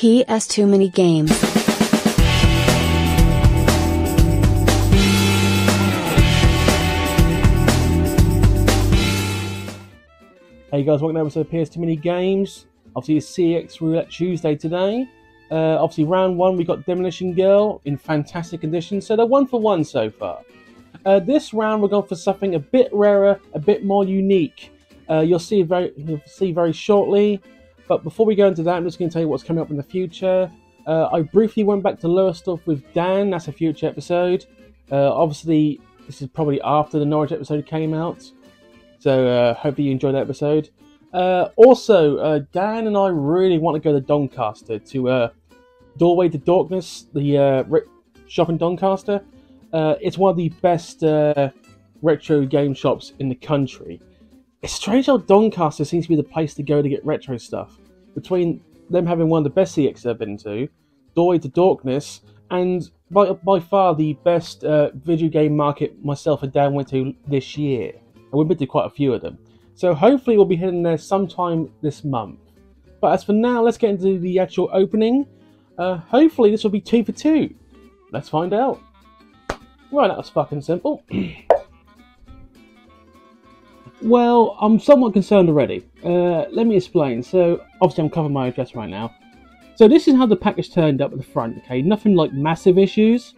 PS Too Many Games. Hey guys, welcome to episode of PS Too Many Games. Obviously it's CEX Roulette Tuesday today. Obviously round one we got Demolition Girl in fantastic condition, so they're 1 for 1 so far. This round we're going for something a bit rarer, a bit more unique. You'll see very shortly. But before we go into that, I'm just going to tell you what's coming up in the future. I briefly went back to lower stuff with Dan. That's a future episode. Obviously, this is probably after the Norwich episode came out. So hopefully you enjoyed that episode. Also, Dan and I really want to go to Doncaster to Doorway to Darkness, the shop in Doncaster. It's one of the best retro game shops in the country. It's strange how Doncaster seems to be the place to go to get retro stuff. Between them having one of the best CX I've been to, Doorway to Darkness, and by far the best video game market myself and Dan went to this year. And we've been to quite a few of them. So hopefully we'll be heading there sometime this month. But as for now, let's get into the actual opening. Hopefully this will be 2 for 2. Let's find out. Right, that was fucking simple. Well, I'm somewhat concerned already. Let me explain. So, obviously I'm covering my address right now. So this is how the package turned up at the front, okay? Nothing like massive issues.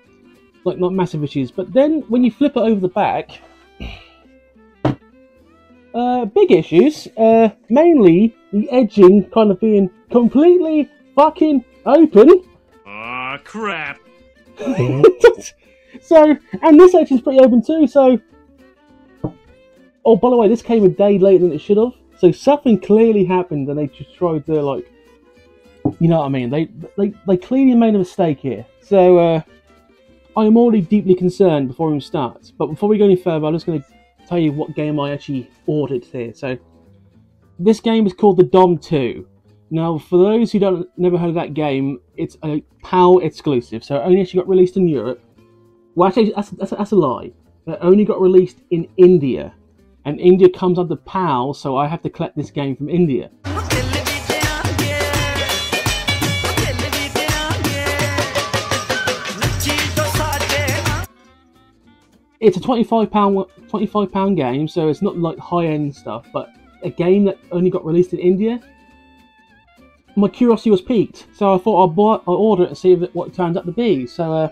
Like, not massive issues. But then, when you flip it over the back... big issues. Mainly, the edging kind of being completely fucking open. Aw, crap. So, and this edge is pretty open too, so... Oh, by the way, this came a day later than it should have. So something clearly happened, and they just tried to, like, you know what I mean? They clearly made a mistake here. So I am already deeply concerned before we even start. But before we go any further, I'm just going to tell you what game I actually ordered here. So this game is called the Dom 2. Now, for those who never heard of that game, it's a PAL exclusive. So it only actually got released in Europe. Well, actually, that's a lie. It only got released in India. And India comes under PAL, so I have to collect this game from India. It's a £25 game, so it's not like high-end stuff, but a game that only got released in India. My curiosity was piqued, so I thought I'll order it and see what it turns out to be. So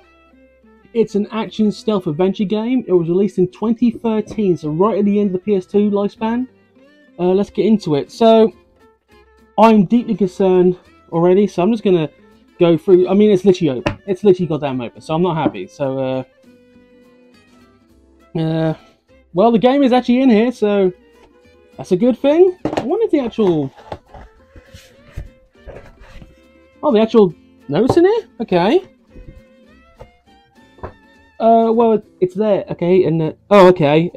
it's an action stealth adventure game. It was released in 2013, so right at the end of the PS2 lifespan. Let's get into it. So I'm deeply concerned already, so I'm just gonna go through. I mean, it's literally open. It's literally goddamn open, so I'm not happy. So well, the game is actually in here, so that's a good thing. I wonder if the actual notes in here. Okay. Well, it's there, okay, and, oh, okay,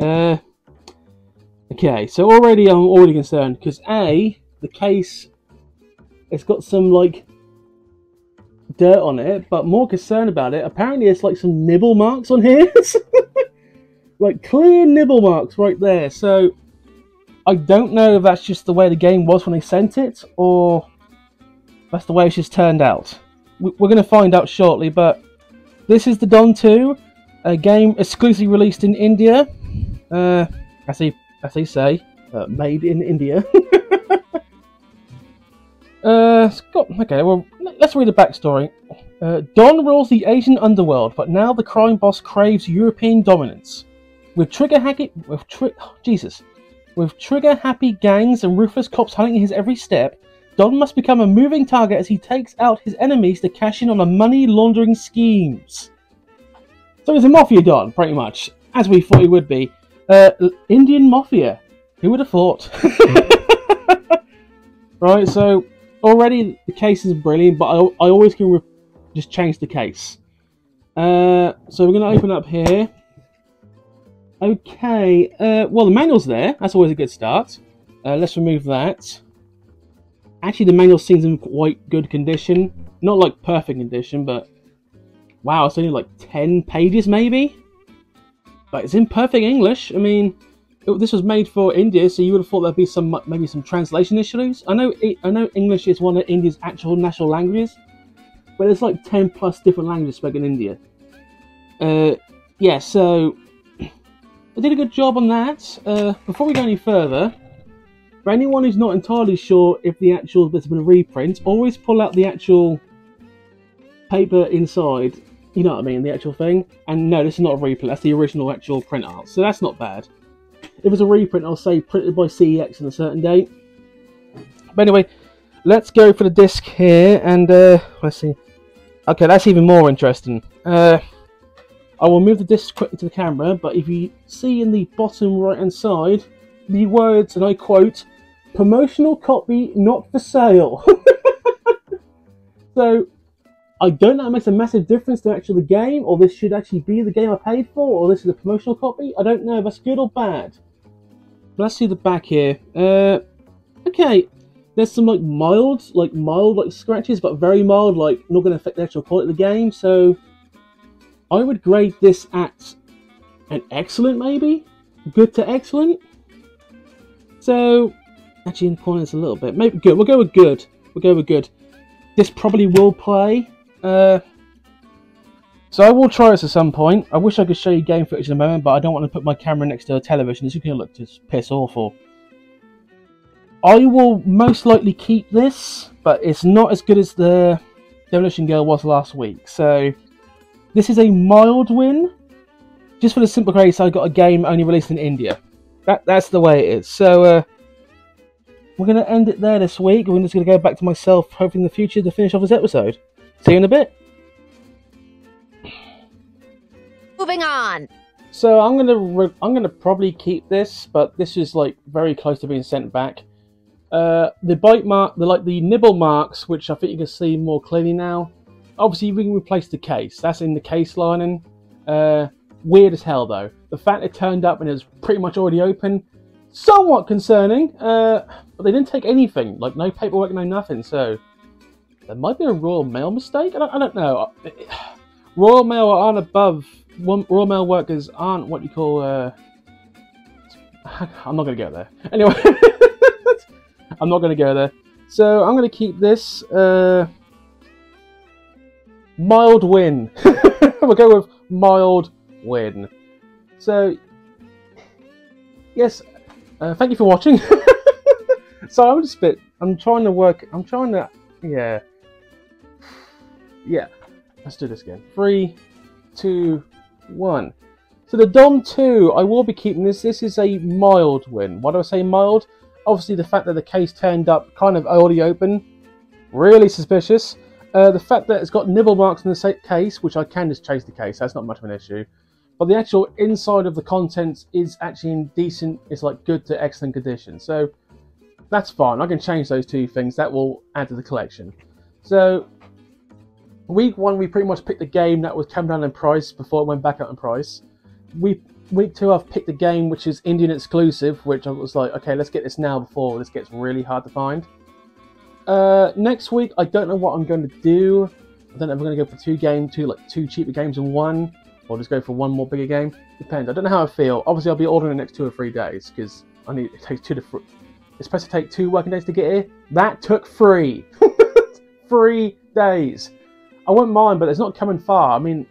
okay, so I'm already concerned, because A, the case, it's got some, like, dirt on it, but more concerned about it, apparently there's, like, some nibble marks on here, like, clear nibble marks right there, so, I don't know if that's just the way the game was when they sent it, or that's the way it's just turned out. We're going to find out shortly, but this is the Don 2. A game exclusively released in India, as they say, made in India. Okay, well, let's read the backstory. Don rules the Asian underworld, but now the crime boss craves European dominance. With trigger-happy gangs and ruthless cops hunting his every step, Don must become a moving target as he takes out his enemies to cash in on the money laundering schemes. So he's a mafia Don, pretty much, as we thought he would be. Indian mafia. Who would have thought? Right, so already the case is brilliant, but I always can just change the case. So we're going to open up here. Okay, well the manual's there. That's always a good start. Let's remove that. Actually, the manual seems in quite good condition. Not like perfect condition, but wow, it's only like 10 pages maybe? But it's in perfect English. I mean, this was made for India, so you would have thought there'd be maybe some translation issues. I know English is one of India's actual national languages, but there's like 10 plus different languages spoken in India. Yeah, so I did a good job on that. Before we go any further, for anyone who's not entirely sure if the actual bit's been a reprint, always pull out the actual paper inside. You know what I mean, the actual thing. And no, this is not a reprint. That's the original actual print art, so that's not bad. If it's a reprint, I'll say printed by CEX on a certain date. But anyway, let's go for the disc here, and let's see. Okay, that's even more interesting. I will move the disc quickly to the camera, but if you see in the bottom right hand side, the words, and I quote, "Promotional copy not for sale." So, I don't know if it makes a massive difference to actually the game, or this should actually be the game I paid for, or this is a promotional copy. I don't know if that's good or bad. But let's see the back here. Okay, there's some mild scratches, but very mild, like not going to affect the actual quality of the game. So I would grade this at an excellent, maybe good to excellent. So actually, in the corners a little bit, maybe good. We'll go with good. We'll go with good. This probably will play. So I will try this at some point. I wish I could show you game footage in a moment, but I don't want to put my camera next to a television. It's going to look just piss awful. I will most likely keep this, but it's not as good as the Demolition Girl was last week. So this is a mild win, just for the simple case I got a game only released in India. That's the way it is. So we're going to end it there this week. We're just going to go back to myself, hopefully in the future, to finish off this episode. See you in a bit. Moving on. So I'm gonna probably keep this, but this is like very close to being sent back. The bite mark, the nibble marks, which I think you can see more clearly now. Obviously, we can replace the case. That's in the case lining. Weird as hell though. The fact it turned up and it was pretty much already open, somewhat concerning. But they didn't take anything, like no paperwork, no nothing. So there might be a Royal Mail mistake. I don't know. Royal Mail aren't above. Royal Mail workers aren't what you call. I'm not going to go there. Anyway, I'm not going to go there. So I'm going to keep this mild win. We'll go with mild win. So yes, thank you for watching. So I'm just a bit. I'm trying to. Yeah. Let's do this again. 3, 2, 1. So the Dom 2, I will be keeping this. This is a mild win. Why do I say mild? Obviously the fact that the case turned up kind of already open, really suspicious. The fact that it's got nibble marks in the case, which I can just chase the case, that's not much of an issue. But the actual inside of the contents is actually in decent, it's like good to excellent condition. So that's fine. I can change those two things. That will add to the collection. So week 1, we pretty much picked a game that was come down in price before it went back up in price. Week 2, I've picked a game which is Indian exclusive, which I was like, okay, let's get this now before this gets really hard to find. Next week, I don't know what I'm going to do. I don't know if I'm going to go for two cheaper games in one, or just go for one more bigger game. Depends. I don't know how I feel. Obviously, I'll be ordering the next 2 or 3 days because it takes it's supposed to take 2 working days to get here. That took 3. 3 days. I wouldn't mind, but it's not coming far. I mean,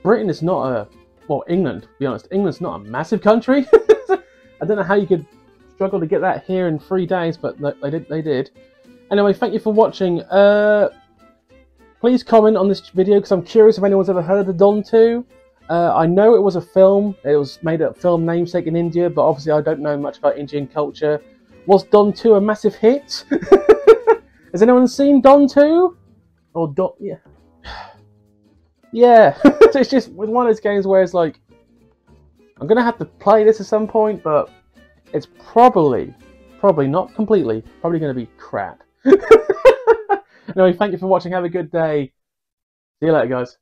Britain is not a... Well, England, to be honest. England's not a massive country. I don't know how you could struggle to get that here in 3 days, but they did. Anyway, thank you for watching. Please comment on this video, because I'm curious if anyone's ever heard of the Don 2. I know it was a film. It was made a film namesake in India, but obviously I don't know much about Indian culture. Was Don 2 a massive hit? Has anyone seen Don 2? Or Don... Yeah. Yeah. It's just one of those games where it's like, I'm going to have to play this at some point, but it's probably not completely, probably going to be crap. Anyway, thank you for watching. Have a good day. See you later, guys.